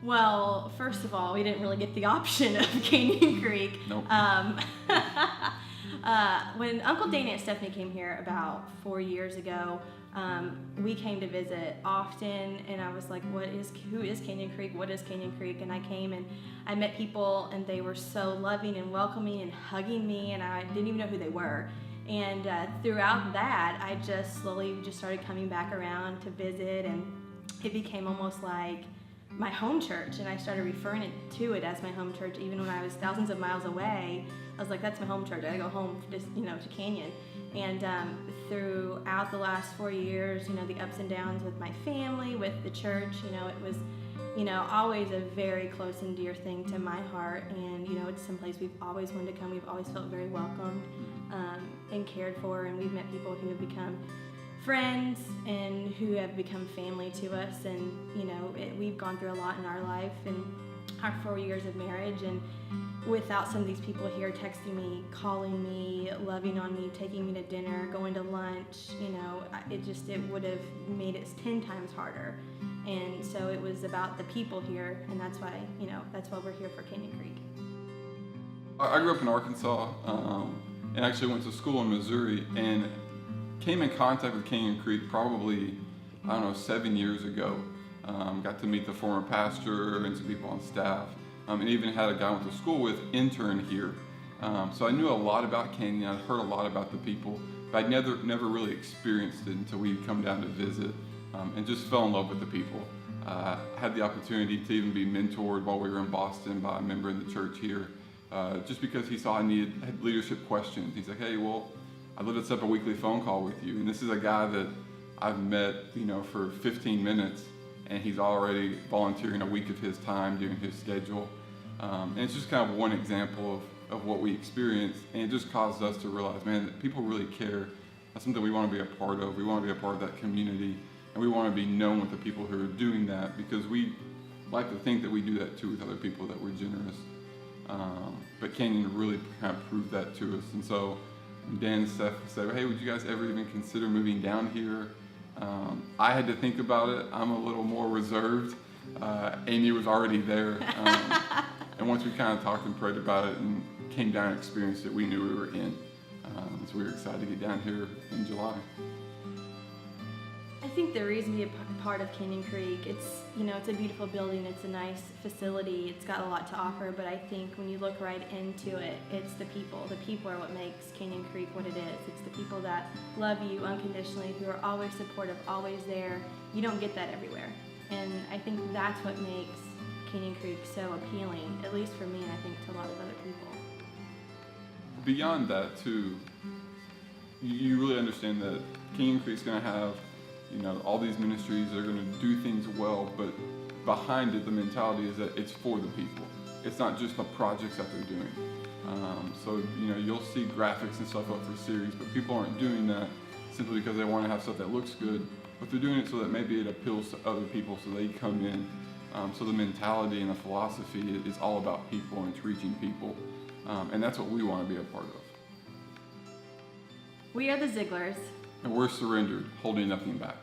Well, first of all, we didn't really get the option of Canyon Creek. Nope. When Uncle Dana and Stephanie came here about 4 years ago, we came to visit often, and I was like, who is Canyon Creek? What is Canyon Creek? And I came and I met people, and they were so loving and welcoming and hugging me, and I didn't even know who they were. And throughout that, I just slowly just started coming back around to visit, and it became almost like my home church, and I started referring to it as my home church. Even when I was thousands of miles away, I was like, that's my home church. I gotta go home just, to Canyon. And throughout the last 4 years, the ups and downs with my family, with the church, it was, always a very close and dear thing to my heart. And, it's someplace we've always wanted to come. We've always felt very welcomed and cared for. And we've met people who have become friends and who have become family to us. And, we've gone through a lot in our life and our 4 years of marriage. And without some of these people here texting me, calling me, loving on me, taking me to dinner, going to lunch, it would have made it 10 times harder. And so it was about the people here, and that's why we're here for Canyon Creek. I grew up in Arkansas and actually went to school in Missouri and came in contact with Canyon Creek probably, 7 years ago. Got to meet the former pastor and some people on staff. And even had a guy I went to school with intern here. So I knew a lot about Canyon. I'd heard a lot about the people, but I'd never really experienced it until we'd come down to visit, and just fell in love with the people. Had the opportunity to even be mentored while we were in Boston by a member in the church here, just because he saw I had leadership questions. He's like, hey, well, I'd love to set up a weekly phone call with you. And this is a guy that I've met, for 15 minutes, and he's already volunteering a week of his time during his schedule. And it's just kind of one example of what we experienced, and it just caused us to realize, man, that people really care. That's something we want to be a part of. We want to be a part of that community, and we want to be known with the people who are doing that, because we like to think that we do that too with other people, that we're generous. But Canyon really kind of proved that to us. And so Dan and Steph said, hey, would you guys ever even consider moving down here? I had to think about it. I'm a little more reserved. Aimee was already there. And once we kind of talked and prayed about it and came down and experienced it, we knew we were in. So we were excited to get down here in July. I think the reason to be a part of Canyon Creek, it's a beautiful building, it's a nice facility, it's got a lot to offer, but I think when you look right into it, it's the people. The people are what makes Canyon Creek what it is. It's the people that love you unconditionally, who are always supportive, always there. You don't get that everywhere. And I think that's what makes Canyon Creek so appealing, at least for me, and I think to a lot of other people. Beyond that too, you really understand that Canyon Creek's going to have, all these ministries are going to do things well, but behind it, the mentality is that it's for the people. It's not just the projects that they're doing. So you'll see graphics and stuff up for series, but people aren't doing that simply because they want to have stuff that looks good, but they're doing it so that maybe it appeals to other people, so they come in. So the mentality and the philosophy is all about people, and it's reaching people. And that's what we want to be a part of. We are the Zieglers. And we're surrendered, holding nothing back.